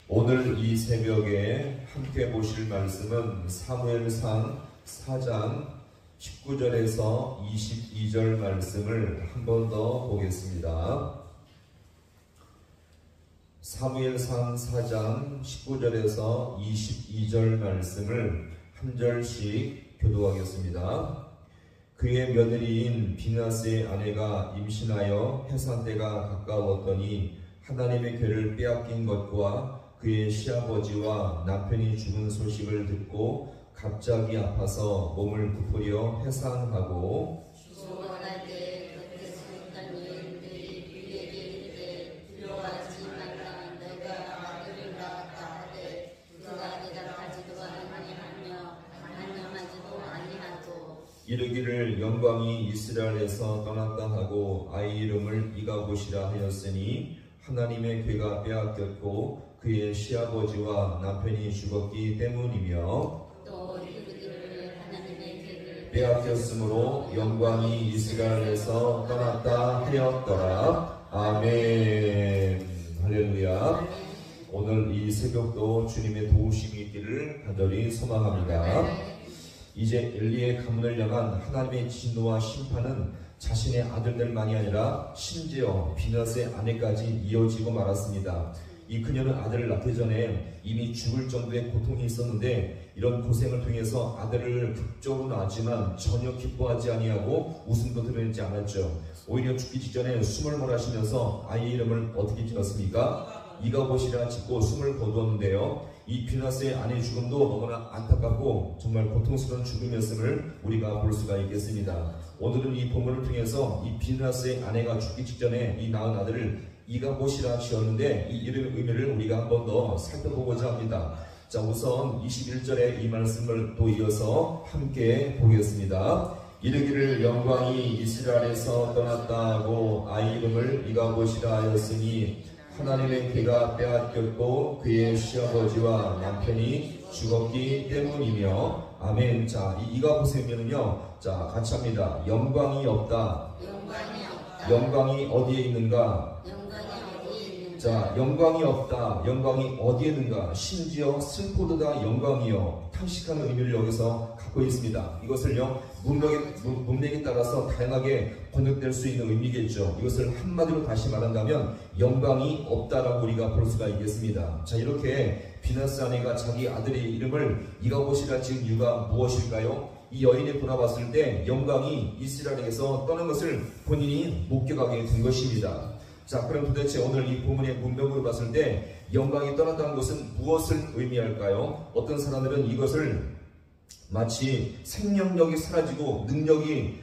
오늘 이 새벽에 함께 보실 말씀은 사무엘상 4장 19절에서 22절 말씀을 한 번 더 보겠습니다. 사무엘상 4장 19절에서 22절 말씀을 한 절씩 교도하겠습니다. 그의 며느리인 비나스의 아내가 임신하여 해산 때가 가까웠더니 하나님의 궤를 빼앗긴 것과 그의 시아버지와 남편이 죽은 소식을 듣고 갑자기 아파서 몸을 부풀려 해산하고 죽어갈 때 곁에서 있던 여인들이 그에게 이르되 두려워하지 말라 너가 아들을 낳았다 하되 그가 대답하지도 아니하며 안녕하지도 아니하고 이르기를 영광이 이스라엘에서 떠났다 하고 아이 이름을 이가봇이라 하였으니 하나님의 궤가 빼앗겼고 그의 시아버지와 남편이 죽었기 때문이며 또 이르기를 하나님의 궤를 빼앗겼으므로 영광이 이스라엘에서 떠났다 하였더라. 아멘. 할렐루야. 오늘 이 새벽도 주님의 도우심이 있기를 간절히 소망합니다. 이제 엘리의 가문을 향한 하나님의 진노와 심판은 자신의 아들들만이 아니라 심지어 비나스의 아내까지 이어지고 말았습니다. 이 그녀는 아들을 낳기 전에 이미 죽을 정도의 고통이 있었는데 이런 고생을 통해서 아들을 극적으로 낳았지만 전혀 기뻐하지 아니하고 웃음도 드러내지 않았죠. 오히려 죽기 직전에 숨을 몰아쉬면서 아이의 이름을 어떻게 지었습니까? 이가봇이라 짓고 숨을 거두었는데요. 이 비나스의 아내의 죽음도 너무나 안타깝고 정말 고통스러운 죽음이었음을 우리가 볼 수가 있겠습니다. 오늘은 이 본문을 통해서 이 비나스의 아내가 죽기 직전에 이 낳은 아들을 이가봇이라 지었는데 이 이름의 의미를 우리가 한 번 더 살펴보고자 합니다. 자, 우선 21절에 이 말씀을 또 이어서 함께 보겠습니다. 이르기를 영광이 이스라엘에서 떠났다고 아이 이름을 이가봇이라 하였으니 하나님의 궤가 빼앗겼고 그의 시아버지와 남편이 죽었기 때문이며 아멘. 자, 이 이가봇의 의미는요, 자, 같이 합니다. 영광이 없다. 영광이 어디에 있는가? 자, 영광이 없다. 영광이 어디에 있는가? 심지어 슬프도다 영광이요. 탄식하는 의미를 여기서 갖고 있습니다. 이것을요, 문맥에 따라서 다양하게 번역될 수 있는 의미겠죠. 이것을 한마디로 다시 말한다면 영광이 없다라고 우리가 볼 수가 있겠습니다. 자, 이렇게 비나스 아내가 자기 아들의 이름을 이가봇이라 지은 이유가 무엇일까요? 이 여인을 돌아봤을 때 영광이 이스라엘에서 떠난 것을 본인이 목격하게 된 것입니다. 자, 그럼 도대체 오늘 이 본문의 문맥으로 봤을 때 영광이 떠났다는 것은 무엇을 의미할까요? 어떤 사람들은 이것을 마치 생명력이 사라지고 능력이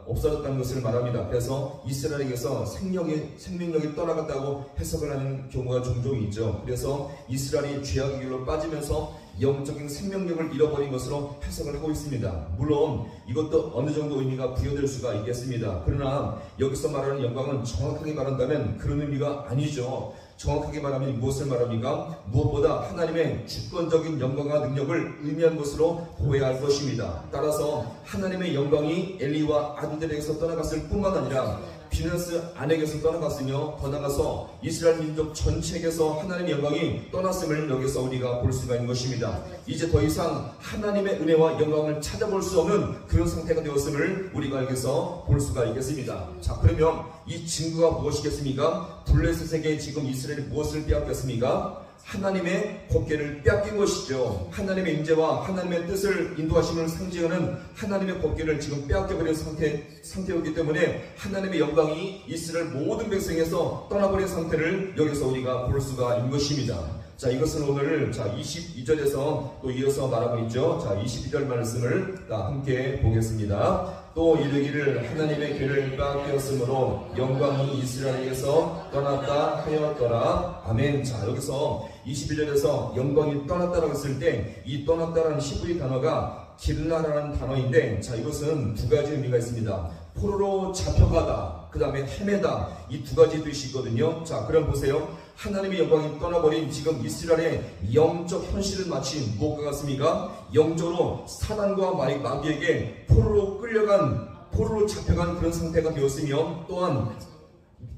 없어졌다는 것을 말합니다. 그래서 이스라엘에게서 생명력이 떠나갔다고 해석을 하는 경우가 종종 있죠. 그래서 이스라엘이 죄악의 길로 빠지면서 영적인 생명력을 잃어버린 것으로 해석을 하고 있습니다. 물론 이것도 어느 정도 의미가 부여될 수가 있겠습니다. 그러나 여기서 말하는 영광은 정확하게 말한다면 그런 의미가 아니죠. 정확하게 말하면 무엇을 말합니까? 무엇보다 하나님의 주권적인 영광과 능력을 의미한 것으로 보아야 할 것입니다. 따라서 하나님의 영광이 엘리와 아들들에게서 떠나갔을 뿐만 아니라 비나스 아내에게서 떠나갔으며 더 나아가서 이스라엘 민족 전체에게서 하나님의 영광이 떠났음을 여기서 우리가 볼 수가 있는 것입니다. 이제 더 이상 하나님의 은혜와 영광을 찾아볼 수 없는 그런 상태가 되었음을 우리가 여기서 볼 수가 있겠습니다. 자, 그러면 이 증거가 무엇이겠습니까? 블레셋에게 지금 이스라엘이 무엇을 빼앗겼습니까? 하나님의 법궤를 빼앗긴 것이죠. 하나님의 임재와 하나님의 뜻을 인도하심을 상징하는 하나님의 법궤를 지금 빼앗겨버린 상태였기 때문에 하나님의 영광이 이스라엘 모든 백성에서 떠나버린 상태를 여기서 우리가 볼 수가 있는 것입니다. 자, 이것은 오늘 22절에서 또 이어서 말하고 있죠. 자, 22절 말씀을 함께 보겠습니다. 또 이르기를 하나님의 궤를 빼앗겼으므로 영광이 이스라엘에게서 떠났다 하였더라. 아멘. 자, 여기서 21절에서 영광이 떠났다라고 했을 때 이 떠났다라는 히브리 단어가 길라라는 단어인데, 자, 이것은 두 가지 의미가 있습니다. 포로로 잡혀가다, 그 다음에 헤매다, 이 두 가지 뜻이 있거든요. 자, 그럼 보세요. 하나님의 영광이 떠나버린 지금 이스라엘의 영적 현실은 마치 무엇과 같습니까? 영적으로 사단과 마귀에게 포로로 잡혀간 그런 상태가 되었으며, 또한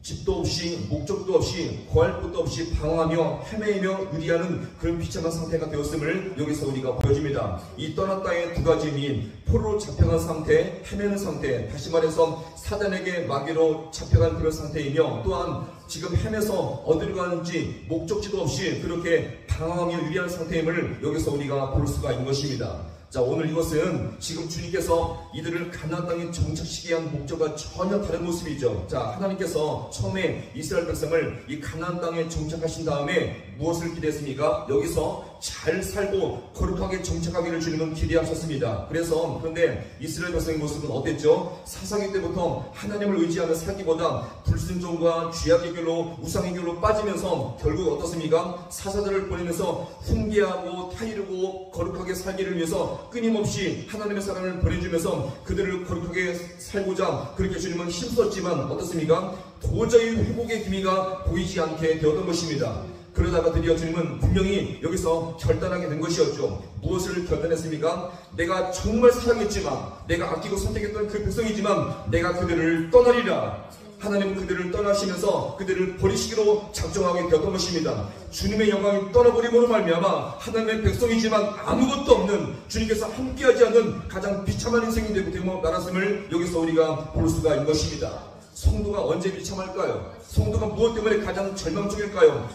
집도 없이 목적도 없이 구할 곳도 없이 방황하며 헤매이며 유리하는 그런 비참한 상태가 되었음을 여기서 우리가 보여줍니다. 이 떠난 땅의 두 가지 의미, 포로로 잡혀간 상태, 헤매는 상태, 다시 말해서 사단에게 마귀로 잡혀간 그런 상태이며, 또한 지금 헤매서 어디로 가는지 목적지도 없이 그렇게 방황하며 유리한 상태임을 여기서 우리가 볼 수가 있는 것입니다. 자, 오늘 이것은 지금 주님께서 이들을 가나안 땅에 정착시키게 한 목적과 전혀 다른 모습이죠. 자, 하나님께서 처음에 이스라엘 백성을 이 가나안 땅에 정착하신 다음에 무엇을 기대했습니까? 여기서 잘 살고 거룩하게 정착하기를 주님은 기대하셨습니다. 그런데 이스라엘 백성의 모습은 어땠죠? 사사기 때부터 하나님을 의지하며 살기보다 불순종과 죄악의 길로, 우상의 길로 빠지면서 결국 어떻습니까? 사사들을 보내면서 훈계하고 타이르고 거룩하게 살기를 위해서 끊임없이 하나님의 사랑을 보내주면서 그들을 거룩하게 살고자 그렇게 주님은 힘썼지만 어떻습니까? 도저히 회복의 기미가 보이지 않게 되었던 것입니다. 그러다가 드디어 주님은 분명히 여기서 결단하게 된 것이었죠. 무엇을 결단했습니까? 내가 정말 사랑했지만, 내가 아끼고 선택했던 그 백성이지만 내가 그들을 떠나리라. 하나님은 그들을 떠나시면서 그들을 버리시기로 작정하게 되었던 것입니다. 주님의 영광이 떠나버림으로 말미암아 하나님의 백성이지만 아무것도 없는, 주님께서 함께하지 않는 가장 비참한 인생이 되고 말았음을 여기서 우리가 볼 수가 있는 것입니다. 성도가 언제 비참할까요? 성도가 무엇 때문에 가장 절망적일까요?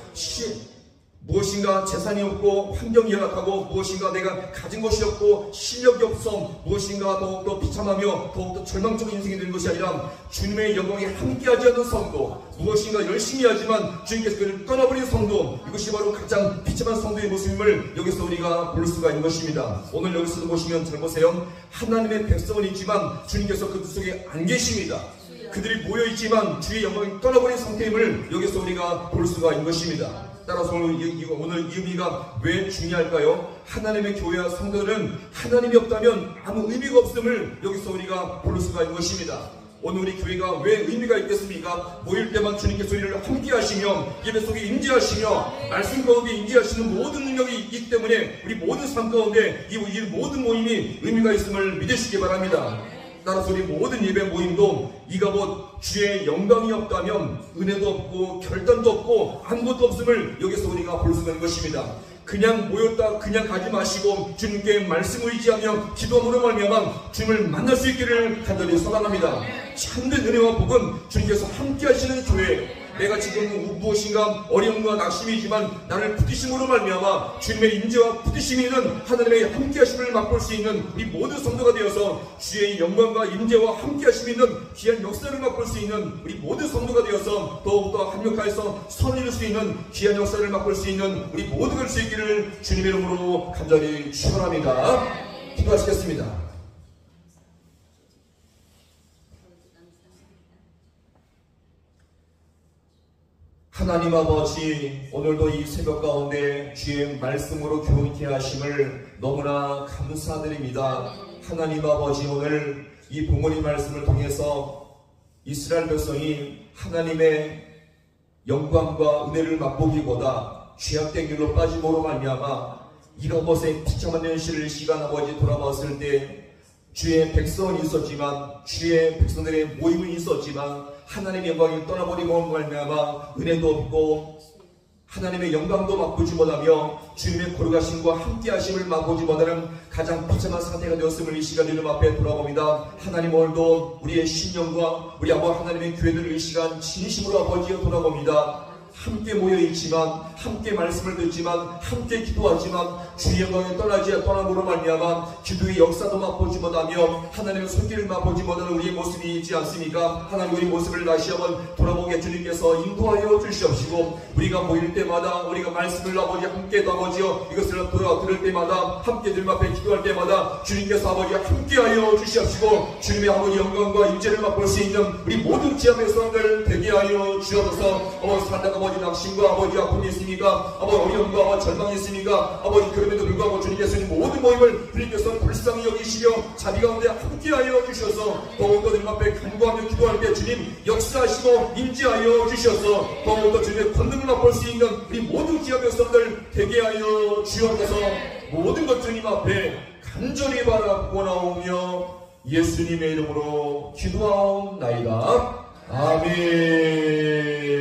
무엇인가 재산이 없고 환경이 열악하고 무엇인가 내가 가진 것이 없고 실력이 없어 무엇인가 더욱더 비참하며 더욱더 절망적인 인생이 되는 것이 아니라 주님의 영광에 함께하지 않는 성도, 무엇인가 열심히 하지만 주님께서 그를 떠나버린 성도, 이것이 바로 가장 비참한 성도의 모습임을 여기서 우리가 볼 수가 있는 것입니다. 오늘 여기서도 보시면 잘 보세요. 하나님의 백성은 있지만 주님께서 그들 속에 안 계십니다. 그들이 모여있지만 주의 영광이 떠나버린 상태임을 여기서 우리가 볼 수가 있는 것입니다. 따라서 오늘 이 의미가 왜 중요할까요? 하나님의 교회와 성도들은 하나님이 없다면 아무 의미가 없음을 여기서 우리가 볼 수가 있는 것입니다. 오늘 우리 교회가 왜 의미가 있겠습니까? 모일 때만 주님께서 우리를 함께 하시며 예배 속에 임재하시며 말씀 가운데 임재하시는 모든 능력이 있기 때문에 우리 모든 삶 가운데 이 모든 모임이 의미가 있음을 믿으시기 바랍니다. 따라서 우리 모든 예배 모임도 이가 곧 주의 영광이 없다면 은혜도 없고 결단도 없고 아무것도 없음을 여기서 우리가 볼 수가 있는 것입니다. 그냥 모였다 그냥 가지 마시고 주님께 말씀 의지하며 기도함으로 말미암아 주님을 만날 수 있기를 간절히 소망합니다. 참된 은혜와 복은 주님께서 함께 하시는 교회, 내가 지금 무엇인가 어려움과 낙심이지만 나를 붙드심으로 말미암아 주님의 임재와 붙드심이 있는 하나님의 함께하심을 맛볼 수 있는 우리 모든 성도가 되어서 주의 영광과 임재와 함께하심이 있는 귀한 역사를 맛볼 수 있는 우리 모든 성도가 되어서 더욱더 합력하여서 선을 이룰 수 있는 귀한 역사를 맛볼 수 있는 우리 모두가 될 수 있기를 주님의 이름으로 간절히 축원합니다. 기도하시겠습니다. 하나님 아버지, 오늘도 이 새벽 가운데 주의 말씀으로 교훈케 하심을 너무나 감사드립니다. 하나님 아버지, 오늘 이 본문의 말씀을 통해서 이스라엘 백성이 하나님의 영광과 은혜를 맛보기보다 죄악된 길로 빠짐으로 말미암아 이가봇의 비참한 현실을 시간 아버지 돌아봤을 때 주의 백성은 있었지만, 주의 백성들의 모임은 있었지만 하나님의 영광이 떠나버리고 말미암아 은혜도 없고 하나님의 영광도 맛보지 못하며 주님의 거룩하심과 함께하심을 맛보지 못하는 가장 비참한 상태가 되었음을 이 시간 이름 앞에 돌아봅니다. 하나님, 오늘도 우리의 신령과 우리 아버지 하나님의 교회들을 이 시간 진심으로 아버지여 돌아봅니다. 함께 모여있지만, 함께 말씀을 듣지만, 함께 기도하지만 주의 영광에 떠남으로 말미암아 기도의 역사도 맛보지 못하며 하나님의 손길을 맛보지 못하는 우리의 모습이 있지 않습니까? 하나님, 우리 모습을 다시 한번 돌아보게 주님께서 인도하여 주시옵시고, 우리가 모일 때마다, 우리가 말씀을 아버지 함께도 아버지여 이것을 들을 때마다, 함께 주님 앞에 기도할 때마다 주님께서 아버지 함께하여 주시옵시고, 주님의 아버지 영광과 임재를 맛볼 수 있는 우리 모든 지함의 사람들 되게 하여 주옵소서. 아버지, 살다가 아버지 낙심과 아버지 아픔이 있습니까? 아버지 어려움과 아버지 절망이 있습니까? 아버지 그럼에도 불구하고 주님께서 모든 모임을 주님께서 불쌍히 여기시며 자비 가운데 함께하여 주셔서 더욱더 주님 앞에 간구하며 기도할 때 주님 역사하시고 임재하여 주셔서 더욱더 주님의 권능을 맛볼 수 있는 우리 모든 기업 백성들 되게 하여 주옵소서. 모든 것 주님 앞에 간절히 바라고 나오며 예수님의 이름으로 기도하옵나이다. 아멘.